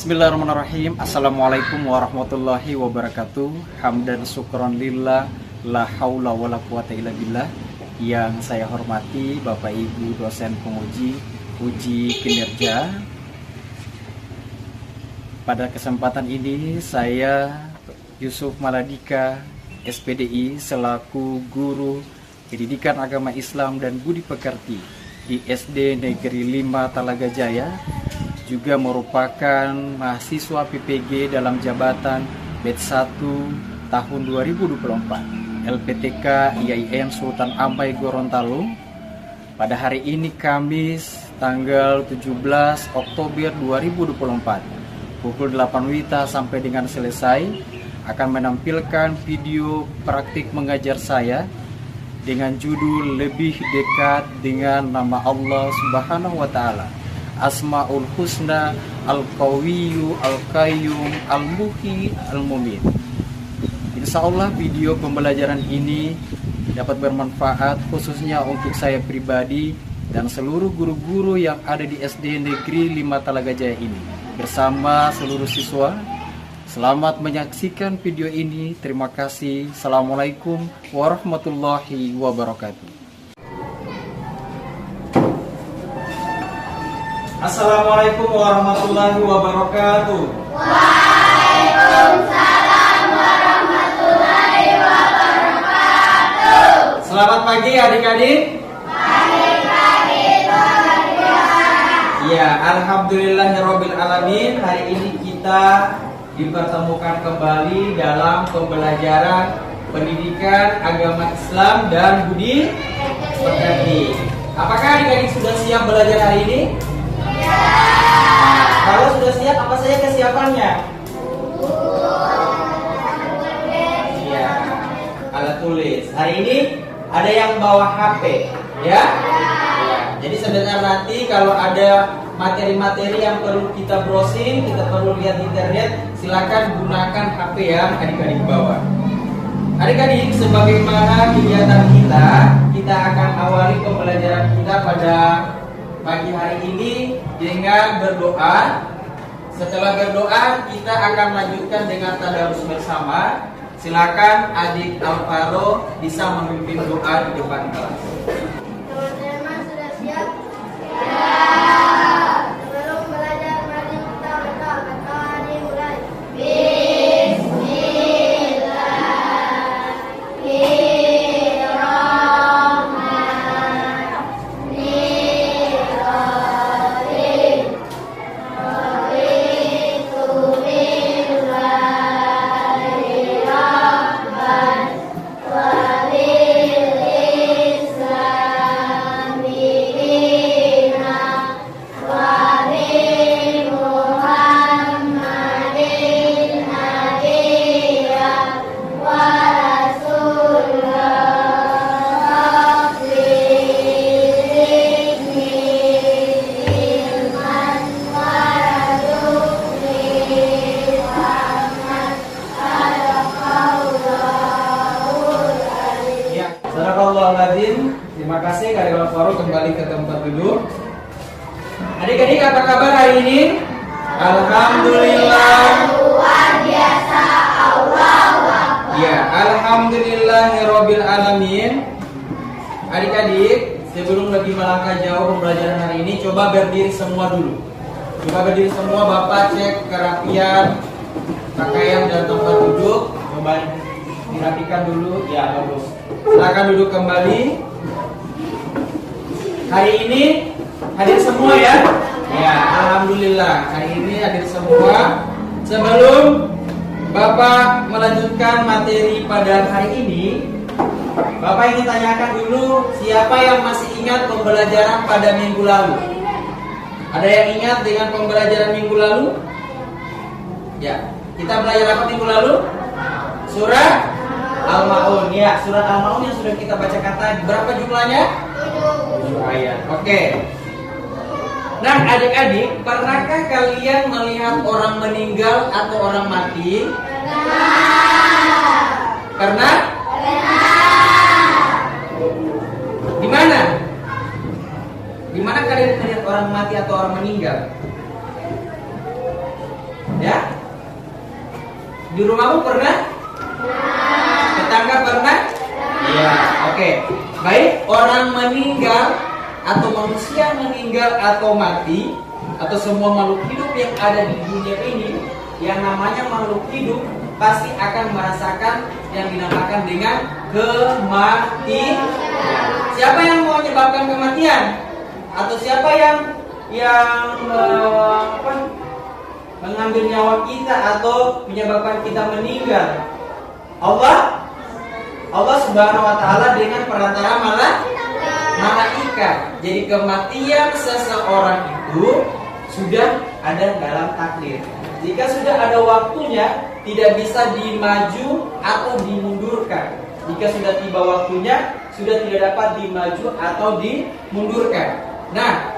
Bismillahirrahmanirrahim. Assalamualaikum warahmatullahi wabarakatuh. Hamdan syukron lillah, la haula wala quwata illa billah. Yang saya hormati Bapak Ibu dosen penguji uji kinerja. Pada kesempatan ini saya Yusuf Maladika SPDI selaku guru pendidikan agama Islam dan budi pekerti di SD Negeri 5 Talaga Jaya, juga merupakan mahasiswa PPG dalam jabatan batch 1 tahun 2024 LPTK IAIN Sultan Ambai Gorontalo. Pada hari ini Kamis tanggal 17 Oktober 2024 pukul 8 WITA sampai dengan selesai akan menampilkan video praktik mengajar saya dengan judul Lebih Dekat dengan Nama Allah Subhanahu wa Ta'ala, Asmaul Husna, Al-Qawiyyu, Al-Qayyum, Al-Muhyi, Al-Mumin. Insya Allah video pembelajaran ini dapat bermanfaat khususnya untuk saya pribadi dan seluruh guru-guru yang ada di SD Negeri 5 Talaga Jaya ini bersama seluruh siswa. Selamat menyaksikan video ini. Terima kasih. Assalamualaikum warahmatullahi wabarakatuh. Assalamualaikum warahmatullahi wabarakatuh. Waalaikumsalam warahmatullahi wabarakatuh. Selamat pagi adik-adik. Pagi-pagi luar biasa. Ya, alhamdulillahirabbil alamin. Hari ini kita dipertemukan kembali dalam pembelajaran pendidikan agama Islam dan budi pekerti. Apakah adik-adik sudah siap belajar hari ini? Kalau sudah siap, apa saja kesiapannya? Iya, alat tulis. Hari ini ada yang bawa HP, ya? Jadi sebentar nanti kalau ada materi-materi yang perlu kita browsing, kita perlu lihat di internet, silakan gunakan HP yang adik-adik bawa. Adik-adik, sebagaimana kegiatan kita akan awali pembelajaran kita pada pagi hari ini dengan berdoa. Setelah berdoa, kita akan lanjutkan dengan tadarus bersama. Silakan adik Alvaro bisa memimpin doa di depan kelas. Teman-teman sudah siap? Siap. Sebelum belajar, mari kita berdoa. Dimulai. Terima kasih Kak Alvaro, kembali ke tempat duduk. Adik-adik, apa kabar hari ini? Alhamdulillah. Luar biasa. Allahu Akbar. Ya, alhamdulillahirabbil alamin. Adik-adik, sebelum lebih melangkah jauh pembelajaran hari ini, coba berdiri semua dulu. Coba berdiri semua, Bapak cek kerapian pakaian dan tempat duduk. Coba dirapikan dulu. Ya, bagus. Silakan duduk kembali. Hari ini hadir semua ya? Ya, alhamdulillah. Hari ini hadir semua. Sebelum Bapak melanjutkan materi pada hari ini, Bapak ingin tanyakan dulu, siapa yang masih ingat pembelajaran pada minggu lalu? Ada yang ingat dengan pembelajaran minggu lalu? Ya, kita belajar apa minggu lalu? Surat Al-Ma'un. Ya, surat Al-Ma'un yang sudah kita bacakan tadi. Berapa jumlahnya? 7 ayat. Oke. Nah, adik-adik, pernahkah kalian melihat orang meninggal atau orang mati? Pernah? Di mana? Di mana kalian melihat orang mati atau orang meninggal? Di rumahmu pernah? Tetangga pernah? Iya, oke. Baik, orang meninggal atau manusia meninggal atau mati atau semua makhluk hidup yang ada di dunia ini, yang namanya makhluk hidup pasti akan merasakan yang dinamakan dengan kematian. Siapa yang mau menyebabkan kematian? Atau siapa yang mengambil nyawa kita atau menyebabkan kita meninggal? Allah Subhanahu wa taala dengan perantara malaikat. Jadi kematian seseorang itu sudah ada dalam takdir. Jika sudah ada waktunya, tidak bisa dimaju atau dimundurkan. Jika sudah tiba waktunya, sudah tidak dapat dimaju atau dimundurkan. Nah,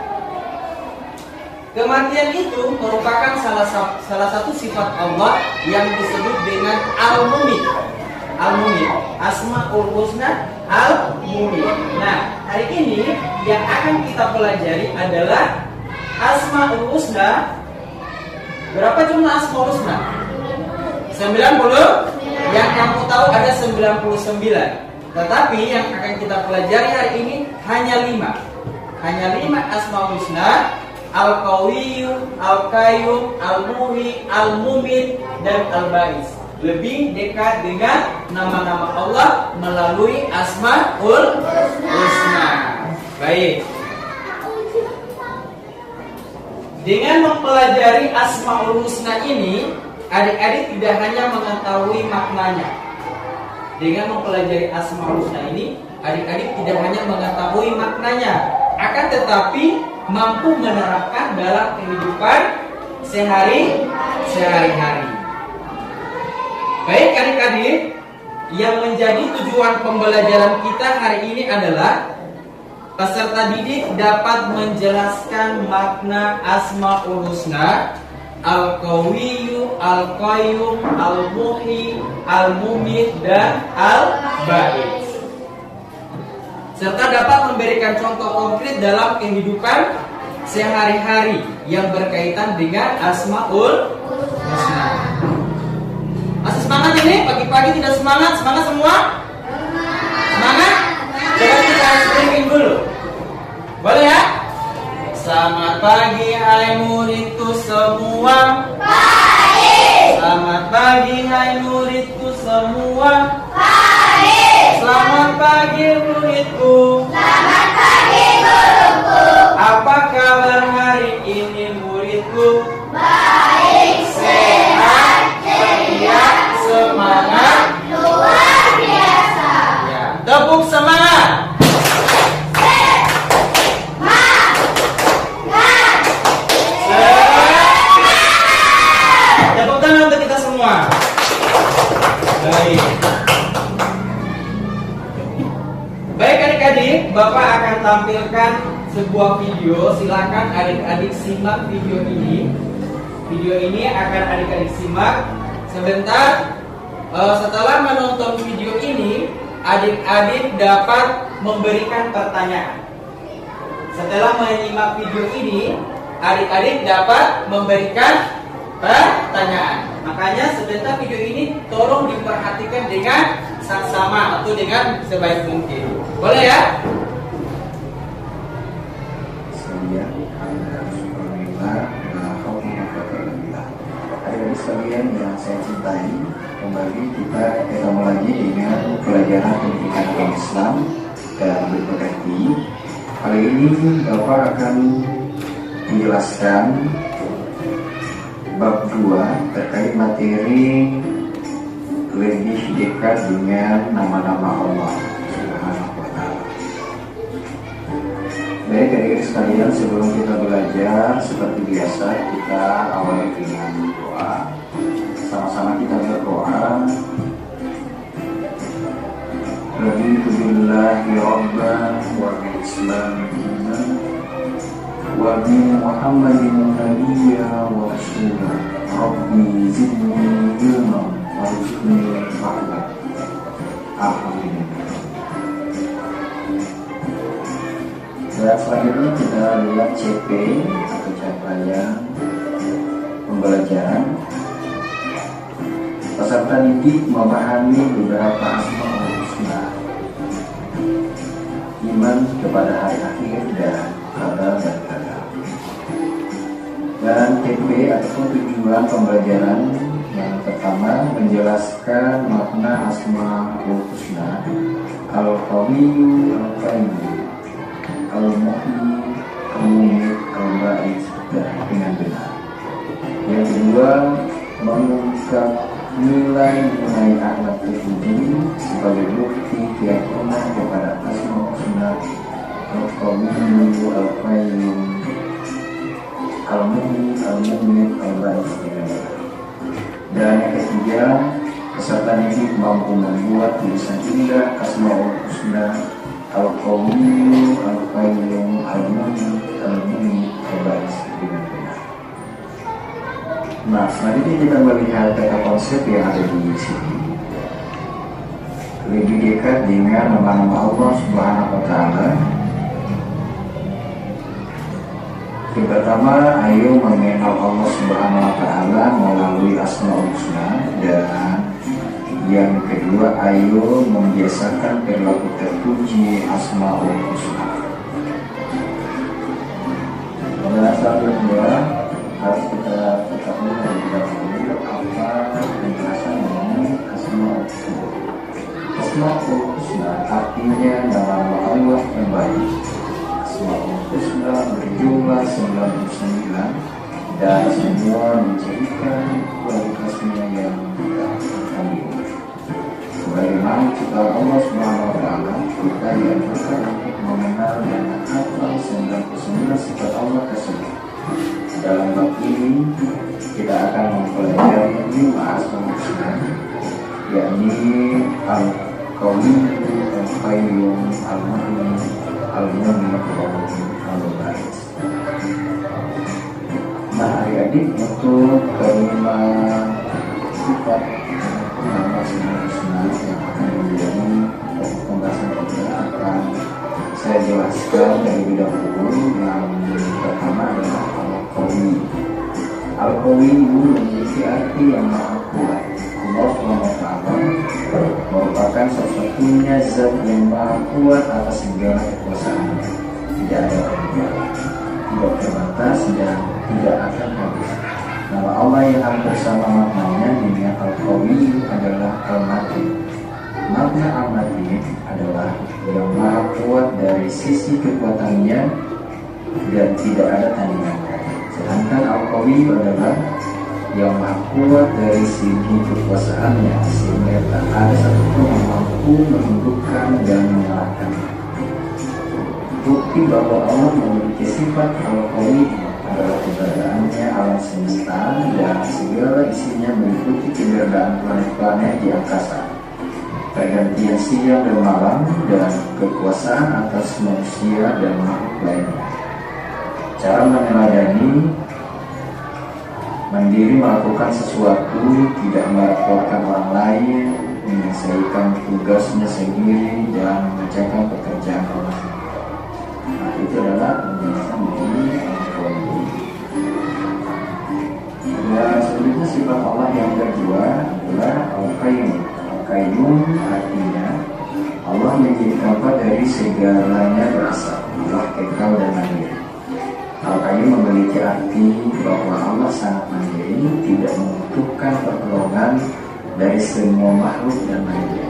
kematian itu merupakan salah satu sifat Allah yang disebut dengan Al-Mumit. Al-Mumit, Asmaul Husna Al-Mumit. Nah, hari ini yang akan kita pelajari adalah Asmaul Husna. Berapa jumlah Asmaul Husna? 90. Yang kamu tahu ada 99. Tetapi yang akan kita pelajari hari ini hanya 5. Hanya 5 Asmaul Husna: Al-Qawiyyu, Al-Qayyum, Al-Muhyi, Al-Mumit, dan Al-Ba'is. Lebih dekat dengan nama-nama Allah melalui Asmaul Husna. Baik. Dengan mempelajari Asmaul Husna ini, adik-adik tidak hanya mengetahui maknanya. Dengan mempelajari Asmaul Husna ini, adik-adik tidak hanya mengetahui maknanya, akan tetapi mampu menerapkan dalam kehidupan sehari-hari. Baik adik-adik, yang menjadi tujuan pembelajaran kita hari ini adalah peserta didik dapat menjelaskan makna Asmaul Husna, Al-Qawiyyu, Al-Qayyum, Al-Muhyi, Al-Mumit, dan Al-Ba'is, serta dapat memberikan contoh konkret dalam kehidupan sehari-hari yang berkaitan dengan Asmaul Husna. Masih semangat ini? Pagi-pagi tidak semangat? Semangat semua? Semangat? Coba kita briefing dulu. Boleh ya? Selamat pagi hai muridku semua. Baik. Selamat pagi hai muridku semua. Baik. Selamat pagi muridku. Selamat pagi guruku. Apa kabar hari ini muridku? Baik, sehat, ceria, semangat, luar biasa. Ya, tepuk semangat. Tepuk tangan untuk kita semua. Baik. Baik adik-adik, Bapak akan tampilkan sebuah video. Silakan adik-adik simak video ini. Video ini akan adik-adik simak sebentar. Setelah menonton video ini, adik-adik dapat memberikan pertanyaan. Setelah menyimak video ini, adik-adik dapat memberikan pertanyaan. Makanya sebentar video ini tolong diperhatikan dengan saksama atau dengan sebaik mungkin. Boleh ya? Adik-adik sekalian yang saya cintai, kembali kita ketemu lagi dengan pelajaran pendidikan agama Islam dan berpekerti. Kali ini Bapak akan menjelaskan bab 2 terkait materi lebih dekat dengan nama-nama Allah Subhanahu wa ta'ala. Baik adik-adik sekalian, sebelum kita belajar seperti biasa kita awali dengan doa. Sama-sama kita berdoa. Raditu billahi rabban wa bil islam dinan wa bi Muhammadin nabiyya wa rasulah. Rabbi zidni ilman warzuqni fahman. Alhamdulillah. Dan selanjutnya kita lihat CP atau capaian pembelajaran. Peserta didik memahami beberapa asmaul husna, iman kepada hari akhir dan qada dan qadar. Dan TP ataupun tujuan pembelajaran yang pertama menjelaskan makna asmaul husna, al-qawiyyu, al-qayyum, al-muhyi, al-mumit, al-ba'is dengan benar. Yang kedua, mengungkap nilai-nilai akhlak terpuji sebagai bukti keyakinan kepada asmaul husna, al-qawiyyu, al-qayyum, al-muhyi, al-mumit, al-ba'is dengan benar. Dan yang ketiga, peserta didik mampu membuat tulisan indah asmaul husna, al-qawiyyu, al-qayyum, al-muhyi, al-mumit, al-ba'is dengan benar. Nah, selanjutnya kita melihat kata konsep yang ada di sini. Lebih dekat dengan nama-nama Allah Subhanahu wa Ta'ala. Yang pertama, ayo mengenal Allah Subhanahu wa Ta'ala melalui asmaul husna. Dan yang kedua, ayo membiasakan perilaku terpuji asmaul husna. Dan selanjutnya harus kita ketahui terlebih dahulu apa penjelasan mengenai asmaul husna. Asmaul husna artinya nama Allah yang baik. Asmaul husna berjumlah 99 dan semua menjadikan kualitasnya yang tidak tertandingi. Sebagaimana cipta Allah Subhanahu wa Ta'ala, kita dianjurkan untuk mengenal dan menghafal 99 sifat Allah tersebut. Dalam bab ini kita akan mempelajari 5 asmaul husna, yakni al-qawiyyu, al-qayyum, al-muhyi, al-mumit, al-ba'is. Nah, adik-adik, untuk kelima sifat nama asmaul husna yang akan menjadi pembahasan kita akan saya jelaskan dari dahulu. Yang pertama adalah al-qawi. Al-qawi memiliki arti yang maha kuat. Allah SWT merupakan satu-satunya zat yang maha kuat atas segala kekuasaannya. Tidak ada tandingan, tidak terbatas dan tidak akan habis. Nama Allah yang hampir sama maknanya dengan al-qawi adalah al-matin. Makna al-matin adalah yang maha kuat dari sisi kekuatannya dan tidak ada tandingannya. Sedangkan al-qawi adalah yang maha kuat dari segi kekuasaannya, sehingga tak ada satupun yang mampu menundukkan dan mengalahkannya. Bukti bahwa Allah memiliki sifat al-qawi adalah keberadaannya alam semesta dan segala isinya meliputi keberadaan planet-planet di angkasa, pergantian siang dan malam, dan kekuasaan atas manusia dan makhluk lainnya. Cara meneladani, mandiri melakukan sesuatu, tidak merepotkan orang lain, menyelesaikan tugasnya sendiri, dan mengerjakan pekerjaan orang lain. Nah, itu adalah penjelasan dari al-qawi. Dan selanjutnya sifat Allah yang kedua adalah al-qayyum. Al-qayyum artinya Allah menjadi tempat dari segalanya berasal, Allah kekal dan mandiri. Al-qayyum memiliki arti bahwa Allah sangat mandiri, tidak membutuhkan pertolongan dari semua makhluk dan manusia.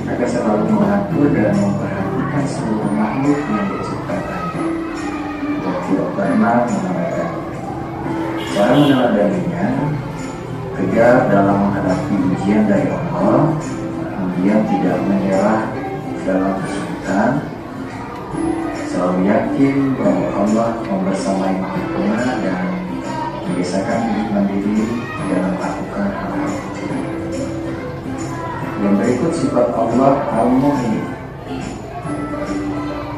Akan selalu mengatur dan memperhatikan seluruh makhluk yang diciptakannya dan tidak pernah mengabaikan. Cara meneladaninya, tegar dalam menghadapi ujian dari Allah, kemudian tidak menyerah dalam kesulitan, selalu yakin bahwa Allah membersamai makhluknya dan membiasakan hidup mandiri dalam melakukan hal-hal kecil. Yang berikut sifat Allah al-muhyi.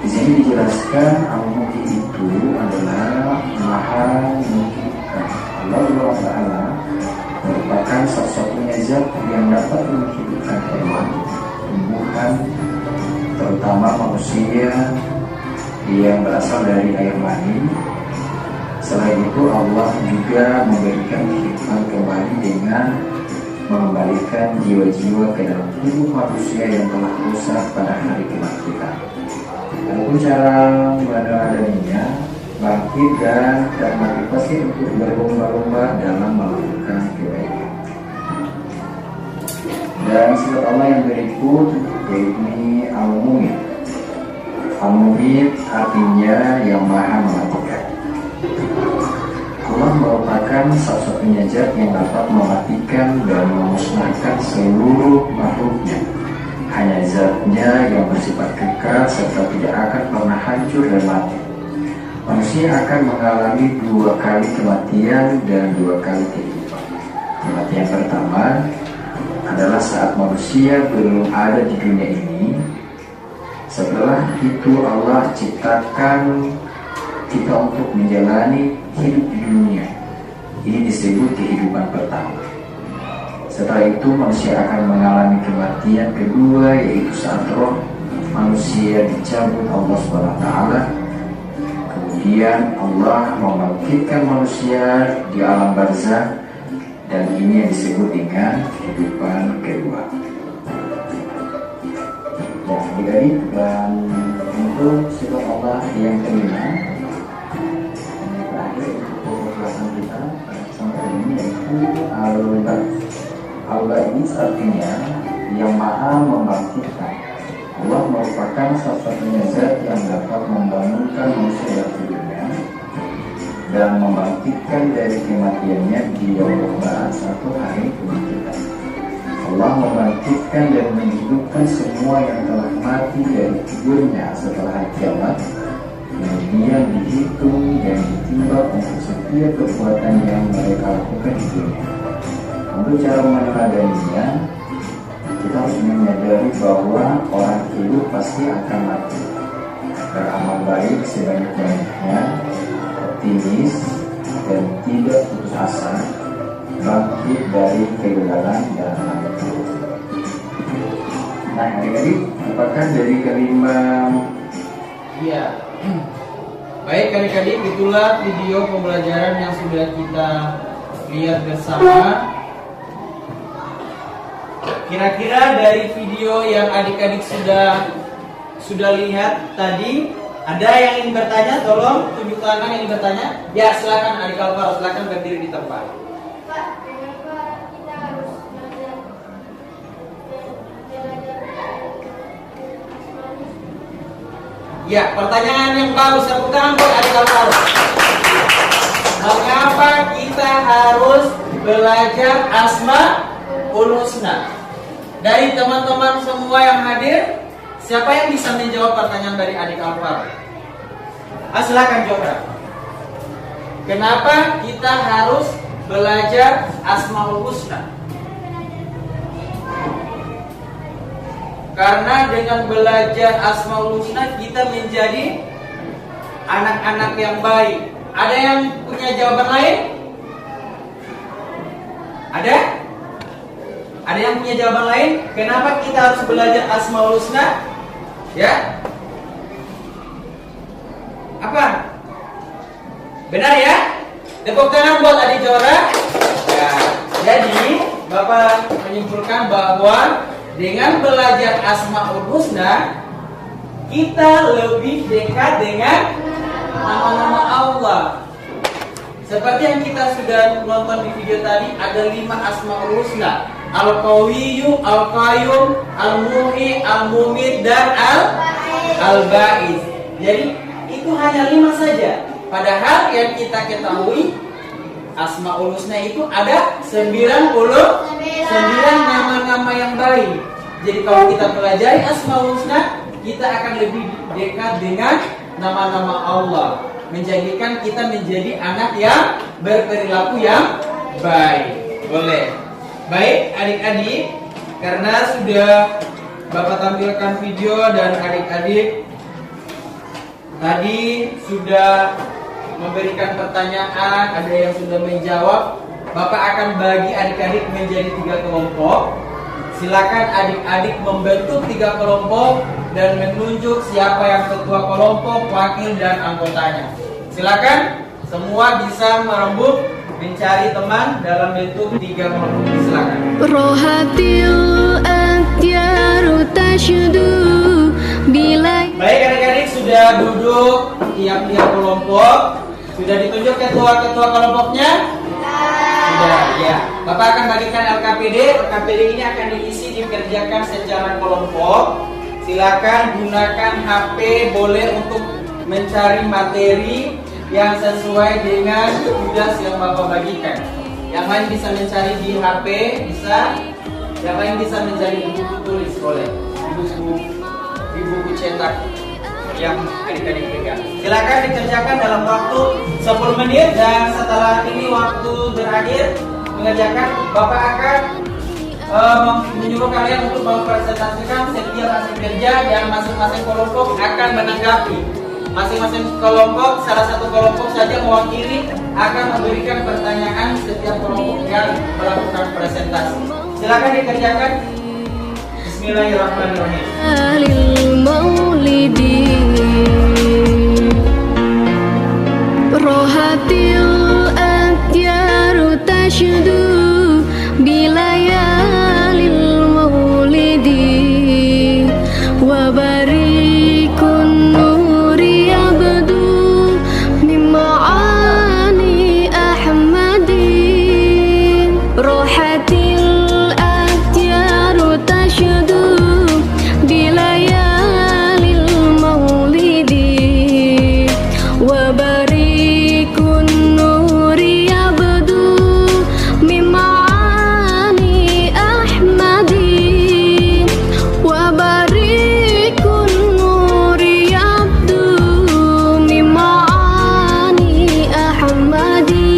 Di sini dijelaskan al-muhyi itu adalah maha menghidupkan. Allah SWT merupakan satu-satunya zat yang dapat menghidupkan hewan, tumbuhan, terutama manusia yang berasal dari air mani. Selain itu Allah juga memberikan kehidupan kembali dengan mengembalikan jiwa-jiwa ke dalam tubuh manusia yang telah rusak pada hari kebangkitan. Adapun cara meneladaninya, bangkit dan termotivasi untuk berlomba-lomba dalam melakukan kebaikan. Dan sifat Allah yang berikut yaitu Al-Mumit. Al-Mumit artinya yang maha mematikan. Allah merupakan satu-satunya zat yang dapat mematikan dan memusnahkan seluruh makhluknya. Hanya zatnya yang bersifat kekal serta tidak akan pernah hancur dan mati. Manusia akan mengalami 2 kali kematian dan 2 kali kehidupan. Kematian pertama adalah saat manusia belum ada di dunia ini. Setelah itu Allah ciptakan kita untuk menjalani hidup di dunia. Ini disebut kehidupan pertama. Setelah itu manusia akan mengalami kematian kedua, yaitu saat roh manusia dicabut Allah SWT. Kemudian Allah membangkitkan manusia di alam barzakh, dan ini yang disebut dengan kehidupan kedua. Ya, adik-adik, dan untuk sifat Allah yang kelima, yang terakhir untuk pembahasan kita sampai ini yaitu Al-Ba'is, artinya yang maha membangkitkan. Allah merupakan satu-satunya zat yang dapat membangunkan manusia dari tidurnya dan membangkitkan dari kematiannya di yaumul ba'ats, satu hari kebangkitan. Allah membangkitkan dan menghidupkan semua yang telah mati dari tidurnya setelah hari kiamat. Kemudian dihitung dan ditimbang untuk setiap perbuatan yang mereka lakukan di dunia. Untuk cara meneladaninya, kita harus menyadari bahwa orang hidup pasti akan mati. Beramal baik sebanyak-banyaknya, optimis dan tidak putus asa, bangkit dari kegagalan dan hati. Nah, adik-adik, apakah dari kelima? Iya. Baik adik-adik, itulah video pembelajaran yang sudah kita lihat bersama. Kira-kira dari video yang adik-adik sudah lihat tadi, ada yang ingin bertanya? Tolong tunjuk tangan yang ingin bertanya. Ya, silakan adik Alvaro, silakan berdiri di tempat. Pak, kenapa kita harus belajar Ya, pertanyaan yang bagus, tepuk tangan buat adik Alvaro. Mengapa kita harus belajar Asmaul Husna? Dari teman-teman semua yang hadir, siapa yang bisa menjawab pertanyaan dari adik Alvaro? Silakan jawab. Kenapa kita harus belajar Asmaul Husna? Karena dengan belajar Asmaul Husna kita menjadi anak-anak yang baik. Ada yang punya jawaban lain? Ada? Ada yang punya jawaban lain? Kenapa kita harus belajar Asmaul Husna? Ya? Apa? Benar ya? Tepuk tangan buat adik Jora. Ya, jadi Bapak menyimpulkan bahwa dengan belajar Asmaul Husna kita lebih dekat dengan nama-nama Allah. Seperti yang kita sudah nonton di video tadi, ada 5 Asmaul Husna: Al-Qawiyyu, Al-Qayyum, Al-Muhyi, Al-Mumit, dan Al-Ba'is. Jadi itu hanya 5 saja. Padahal yang kita ketahui Asmaul Husna itu ada 99 nama-nama yang baik. Jadi kalau kita pelajari Asmaul Husna, kita akan lebih dekat dengan nama-nama Allah, menjadikan kita menjadi anak yang berperilaku yang baik. Boleh. Baik adik-adik, karena sudah Bapak tampilkan video dan adik-adik tadi sudah memberikan pertanyaan, ada yang sudah menjawab. Bapak akan bagi adik-adik menjadi 3 kelompok. Silakan adik-adik membentuk 3 kelompok dan menunjuk siapa yang ketua kelompok, wakil dan anggotanya. Silakan semua bisa merembuk mencari teman dalam bentuk 3 kelompok. Silakan. Rohatil akhyaru tashudu bilai. Baik adik-adik, sudah duduk tiap-tiap kelompok. Sudah ditunjuk ketua-ketua kelompoknya? Sudah, ya. Bapak akan bagikan LKPD. LKPD ini akan diisi dikerjakan secara kelompok. Silakan gunakan HP, boleh untuk mencari materi yang sesuai dengan tugas yang Bapak bagikan. Yang lain bisa mencari di HP, bisa. Yang lain bisa mencari di buku tulis, boleh. Di buku cetak yang adik-adik pegang. Silakan dikerjakan dalam waktu 10 menit dan setelah ini waktu berakhir mengerjakan, Bapak akan menyuruh kalian untuk mempresentasikan setiap hasil kerja yang masing-masing kelompok akan menanggapi. Masing-masing kelompok, salah satu kelompok saja mewakili akan memberikan pertanyaan setiap kelompok yang melakukan presentasi. Silakan dikerjakan. Bismillahirrahmanirrahim. Rohatil akhyaru tashudu bilayalil maulidi wa barikun nuri abdu mima'ani ahmadi. Rohatil akhyaru tashudu bilayalil maulidi wa barikun nuri abdu mima'ani ahmadi wa barikun nuri abdu mima'ani ahmadi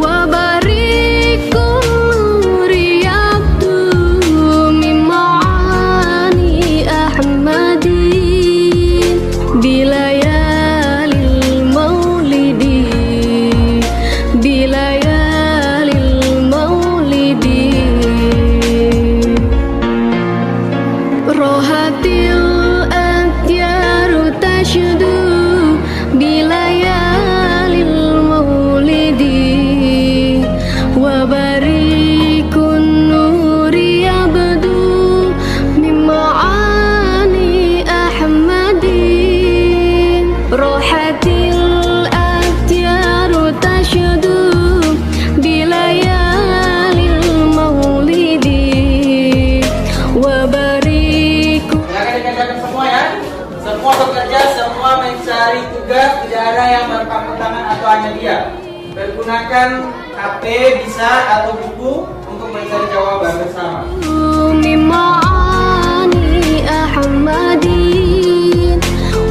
wa barikun nuri abdu mima'ani ahmadi bilayalil maulidi bilayalil maulidi. Rohatil akhyaru tashudu bilayalil maulidi wa barikun nuri abdu mima'ani ahmadi. Rohatil akhyaru tashudu bilayalil maulidi wa barikun. Silakan dikerjakan semua ya. Semua bekerja, semua mencari tugas, tidak ada yang berpangku tangan atau hanya dia. Bergunakan HP bisa atau buku untuk mencari jawaban bersama. mima'ani ahmadi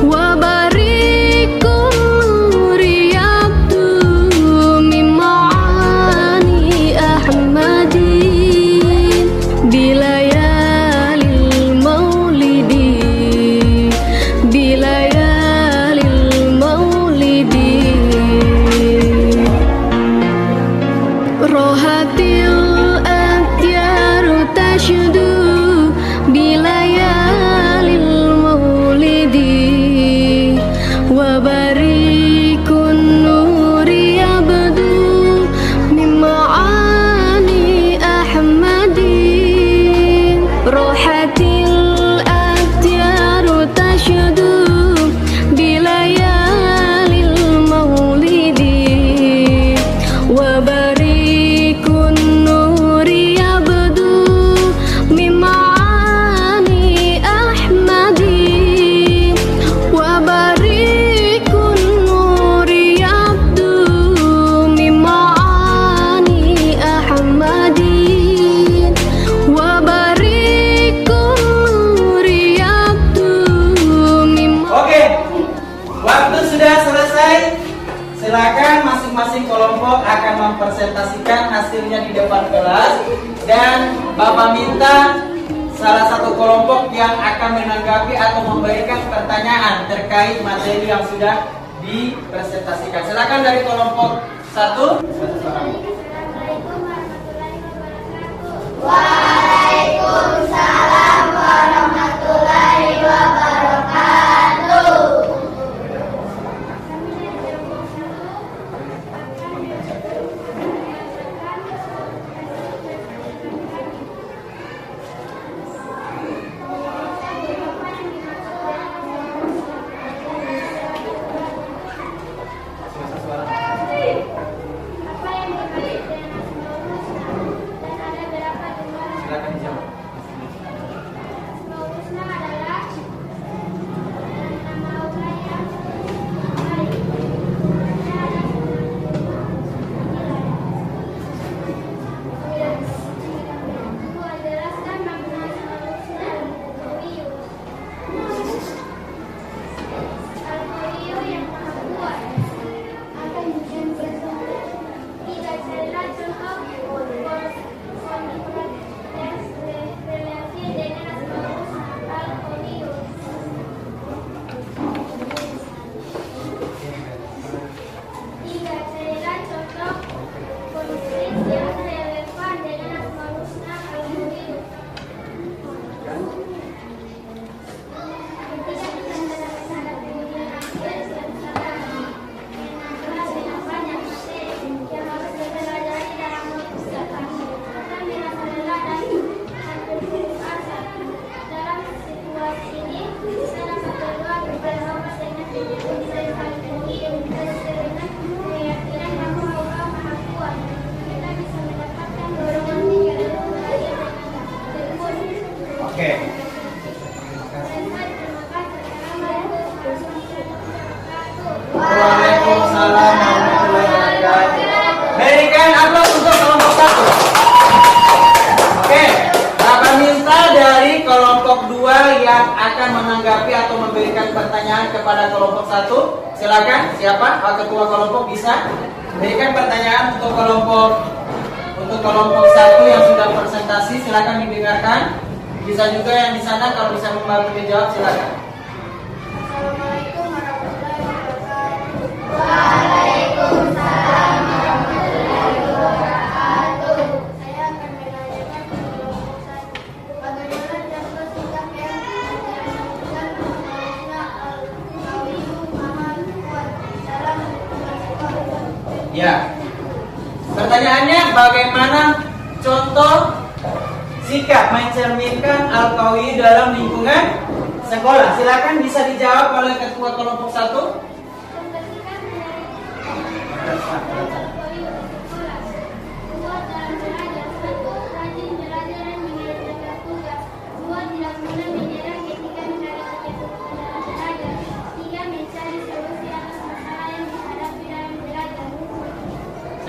wa barikun nuri abdu mima'ani ahmadi bilayalil maulidi bilayalil maulidi. Rohatil akhyaru tashudu bilayalil maulidi wa barikun nuri abdu mima'ani ahmadi. Rohatil akhyaru tashudu bilayalil maulidi wa barikun nuri abdu mima'ani ahmadi wa barikun nuri abdu mima'ani ahmadi wa barikun nuri abdu Oke, waktu sudah selesai. Silakan masing-masing kelompok akan mempresentasikan hasilnya di depan kelas dan Bapak minta salah satu kelompok yang akan menanggapi atau memberikan pertanyaan terkait materi yang sudah dipresentasikan. Silakan dari kelompok 1. Waalaikumsalam warahmatullahi wabarakatuh. yang akan menanggapi atau memberikan pertanyaan kepada kelompok 1? Silakan, siapa? Pak Ketua kelompok bisa berikan pertanyaan untuk kelompok 1 yang sudah presentasi, silakan didengarkan. Bisa juga yang di sana kalau bisa membantu menjawab, silakan. Assalamualaikum warahmatullahi wabarakatuh. Waalaikumsalam warahmatullahi wabarakatuh. Saya akan menanyakan kelompok 1. Bagaimana contoh sikap yang mencerminkan Maha Al-Qawiyu Maha Kuat dalam lingkungan sekolah? Ya. Pertanyaannya, bagaimana contoh sikap mencerminkan Al-Qawi dalam lingkungan sekolah? Silakan bisa dijawab oleh ketua kelompok 1.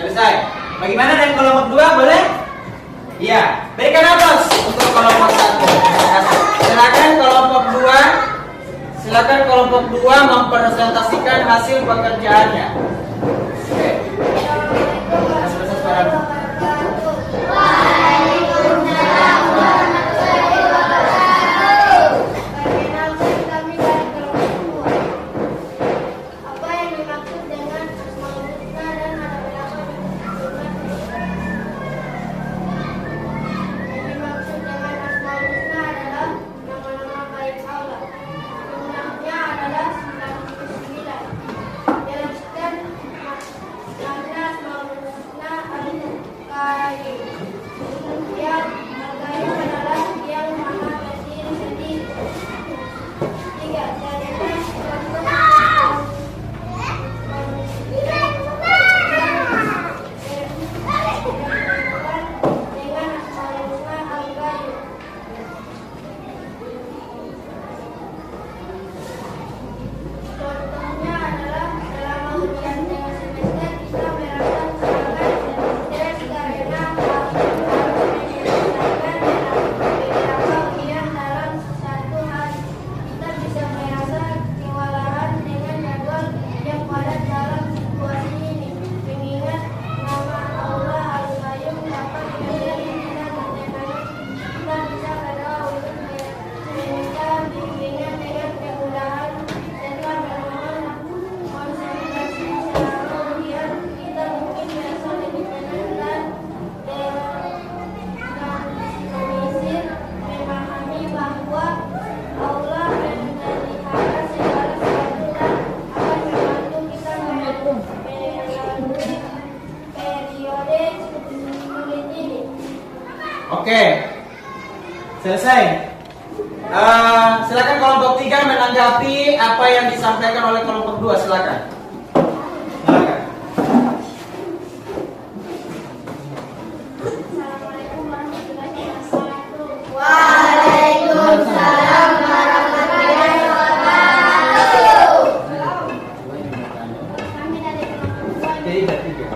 Selesai. Bagaimana dengan kelompok 2, boleh? Iya. Berikan aplaus untuk kelompok 1. Silakan kelompok 2 mempresentasikan hasil pekerjaannya. Oke. Selesai suara. Waalaikumsalam warahmatullahi wabarakatuh. Perkenalkan kami dari kelompok 2. Apa yang dimaksud dengan Asmaul Husna dan ada berapa jumlah? Yang dimaksud dengan Asmaul Husna adalah nama-nama baik Allah. Jumlahnya adalah 99. Jelaskan makna Asmaul Husna al-Qayyum. Yang al-Qayyum adalah yang maha berdiri sendiri. 3. Carikan contoh dengan Asmaul Husna al-Qayyum. Contohnya adalah selama ujian tengah semester kita merasa sangat stres karena harus menyelesaikan beberapa ujian dalam satu hari. Kita bisa merasa kewalahan dengan jadwal yang padat dalam situasi ini. Mengingat nama Allah Al-Qayyum dapat menjadi kita ketenangan, kita bisa berdoa untuk meminta bimbingan dengan kemudahan serta memohon konsentrasi selama ujian. Kita mungkin merasa lebih tenang dan terorganisir, memahami bahwa Allah memelihara segala sesuatu dan akan membantu kita melalui periode sulit ini. Oke. Selesai. Silakan kelompok 3 menanggapi apa yang disampaikan oleh kelompok 2. Silakan. Assalamualaikum warahmatullahi wabarakatuh. Waalaikumsalam warahmatullahi wabarakatuh. Kami dari kelompok 2 Jadi ada 3.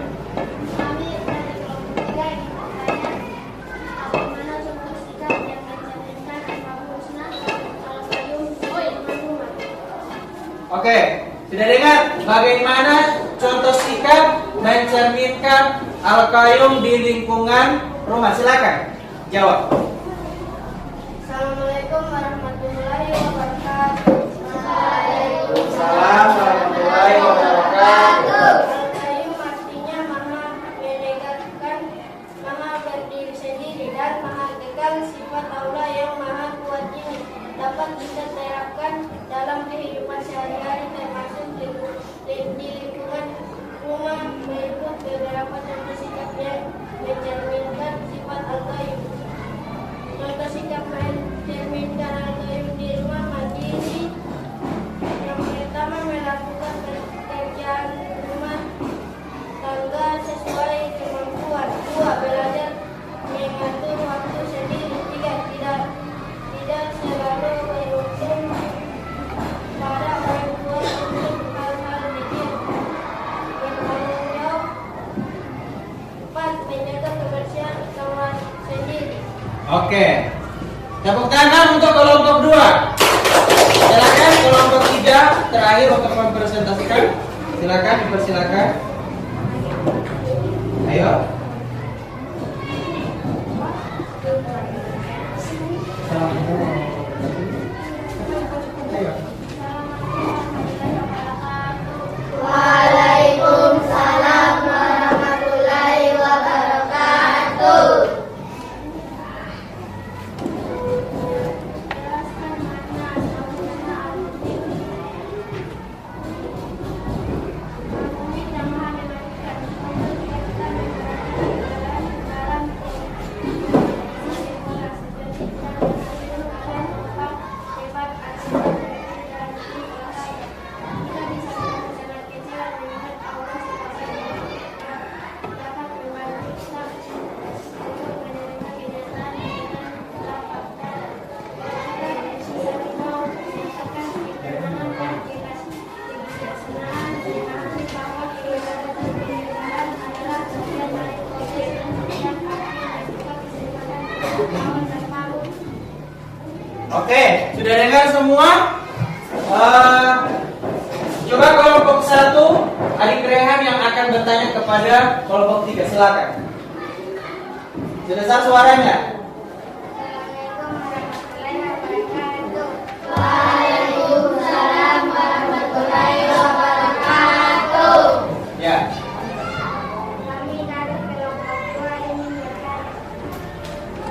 Kami dari kelompok 3 ingin bertanya, bagaimana contoh sikap yang mencerminkan Asmaul Husna al-Qayyum di lingkungan rumah? Oke, sudah dengar bagaimana contoh sikap mencerminkan Al-Qayyum di lingkungan rumah? Silakan jawab. Assalamualaikum warahmatullahi wabarakatuh. Waalaikumsalam warahmatullahi wabarakatuh. Al-Qayyum artinya maha menegakkan, maha berdiri sendiri dan maha kekal. Sifat Allah yang maha kuat ini dapat kita terapkan dalam kehidupan sehari-hari, termasuk di lingkungan rumah. Berikut beberapa contoh sikap yang mencerminkan sifat Al-Qayyum. Contoh sikap mencerminkan Al-Qayyum di rumah: mandiri. Yang pertama, melakukan pekerjaan rumah tangga sesuai kemampuan. 2. Belajar mengatur waktu sendiri. 3. Tidak selalu berhukum pada orang tua untuk hal-hal kecil. Bertanggung jawab. 4. Menjaga kebersihan kamar sendiri. Oke. Tepuk tangan untuk kelompok 2. terakhir untuk mempresentasikan. Silakan, dipersilakan. Ayo. Waalaikumsalam warahmatullahi wabarakatuh. Oke, sudah dengar semua? Coba kelompok 1, adik Rehan yang akan bertanya kepada kelompok 3, silakan. Sudah dengar suaranya? Waalaikumsalam warahmatullahi wabarakatuh. Ya. Kami dari kelompok 2 ingin bertanya,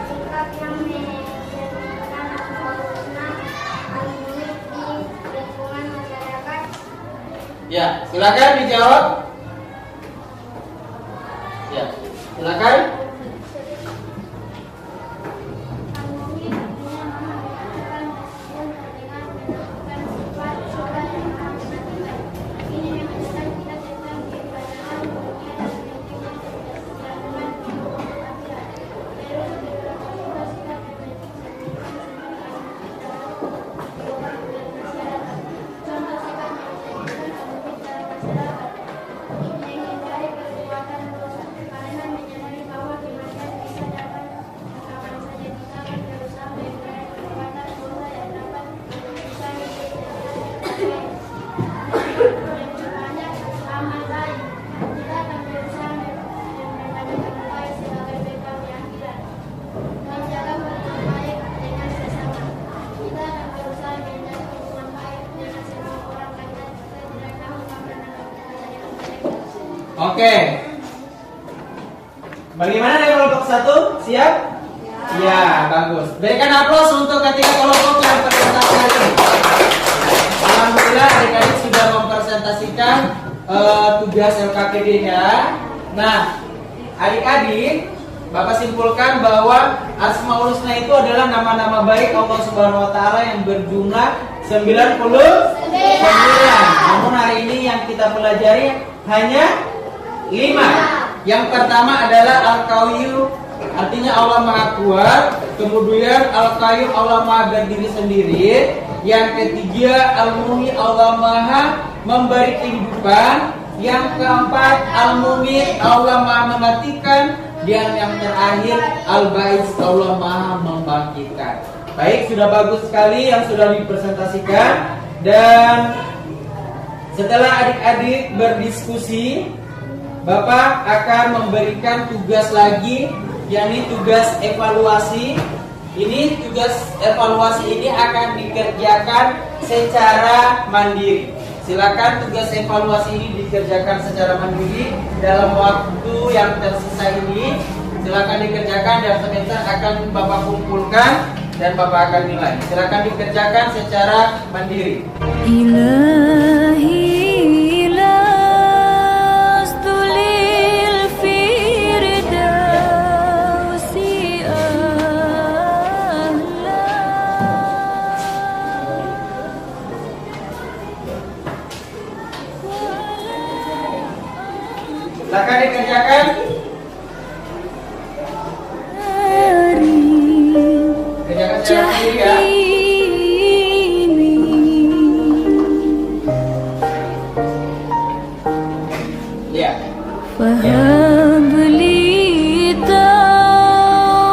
sikap yang menunjukkan al-husna al-muhit di lingkungan masyarakat. Ya, silakan dijawab. Ya, silakan. Al-muhit artinya maha menentukan meskipun dengan menentukan sifat yang maha menentukan. Ini menunjukkan kita tentang keberadaan dunia dan pentingnya keberlangsungan kehidupan akhirat. Terus beberapa juga sikap yang masyarakat. Contoh sikap yang al-muhit dalam masyarakat. Menghindari perbuatan dosa karena menyadari bahwa kematian bisa dapat kapan saja kita akan berusaha menghindari perbuatan dosa yang dapat merusak hidup dan mencegahnya aman baik. Kita akan berusaha membandingkan baik sebagai bekal di akhirat. Menjaga hubungan baik dengan sesama. Kita akan berusaha menjaga hubungan baik dengan semua orang agar mereka mengamalkan kepercayaan mereka. Oke. Bagaimana dengan kelompok 1? Siap? Ya, bagus. Berikan aplaus untuk ketiga kelompok yang presentasi hari ini. Alhamdulillah adik-adik sudah mempresentasikan tugas LKPD-nya. Nah, adik-adik, Bapak simpulkan bahwa Asmaul Husna itu adalah nama-nama baik Allah Subhanahu wa taala yang berjumlah 99. Namun hari ini yang kita pelajari hanya 5. Yang pertama adalah Al-Qayyum, artinya Allah Maha Kuat. Kemudian Al-Qayyum, Allah Maha berdiri sendiri. Yang ketiga Al-Muhyi, Allah Maha memberi kehidupan. Yang keempat Al-Mumit, Allah Maha mematikan. Dan yang terakhir Al-Ba'is, Allah Maha membangkitkan. Baik, sudah bagus sekali yang sudah dipresentasikan. Dan setelah adik-adik berdiskusi, Bapak akan memberikan tugas lagi, yakni tugas evaluasi. Ini tugas evaluasi ini akan dikerjakan secara mandiri. Silakan tugas evaluasi ini dikerjakan secara mandiri dalam waktu yang tersisa ini. Silakan dikerjakan dan sebentar akan Bapak kumpulkan dan Bapak akan nilai. Silakan dikerjakan secara mandiri. Ilahi lastulil firdausi ahla. Silakan dikerjakan. Kerjakan secara mandiri ya. Ya. Fahab li taubatan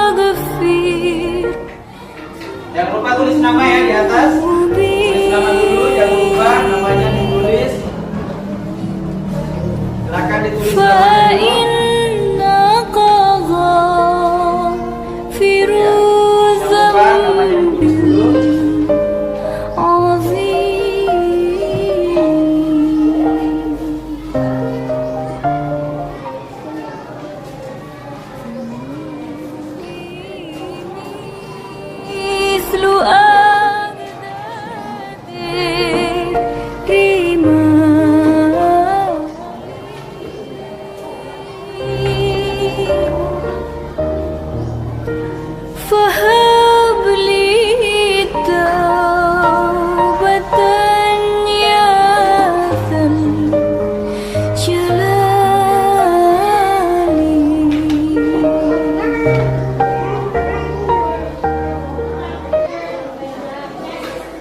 waghfir. Yang Jangan lupa tulis nama ya di atas. Tulis nama dulu, jangan lupa namanya ditulis. Silakan ditulis namanya dulu. Jangan lupa namanya ditulis dulu.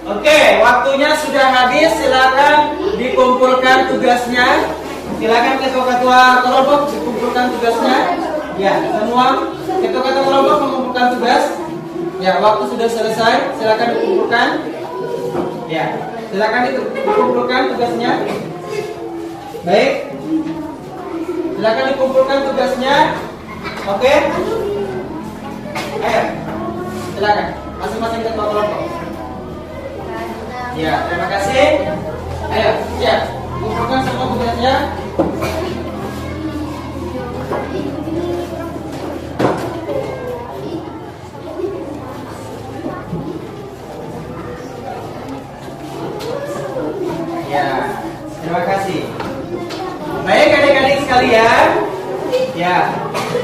Oke, waktunya sudah habis. Silakan dikumpulkan tugasnya. Silakan ketua-ketua kelompok dikumpulkan tugasnya. Ya, semua ketua-ketua kelompok mengumpulkan tugas. Ya, waktu sudah selesai. Silakan dikumpulkan. Ya, silakan dikumpulkan tugasnya. Baik. Silakan dikumpulkan tugasnya. Oke. Ayo. Silakan masing-masing ketua kelompok. Ya, terima kasih. Ayo, ya, kumpulkan semua tugasnya. Ya, terima kasih. Baik adik-adik sekalian. Ya,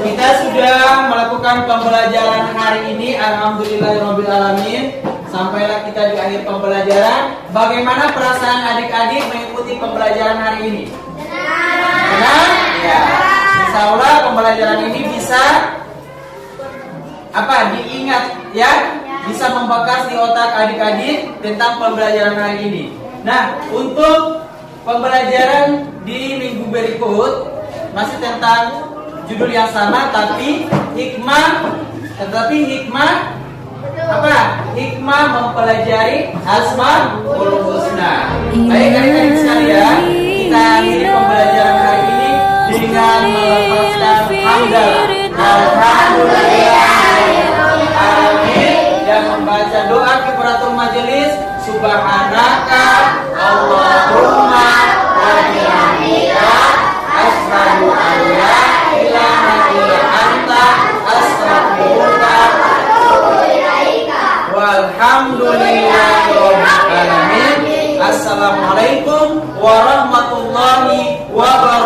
kita sudah melakukan pembelajaran hari ini. Alhamdulillahirabbil alamin. Sampailah kita di akhir pembelajaran. Bagaimana perasaan adik-adik mengikuti pembelajaran hari ini? Senang? Ya. Insya Allah pembelajaran ini bisa diingat ya, bisa membekas di otak adik-adik tentang pembelajaran hari ini. Nah, untuk pembelajaran di minggu berikut masih tentang judul yang sama, tapi hikmah hikmah mempelajari Asmaul Husna. Baik adik-adik sekalian, kita akhiri pembelajaran hari ini dengan melafazkan hamdalah. Alhamdulillahirobbilalamin, dan membaca doa kifaratul majelis. Subhanaka Allahumma wa bihamdika asyhadu an la ilaha illa anta astaghfiruka walhamdulillahirabbil alamin. Assalamualaikum warahmatullahi wabarakatuh.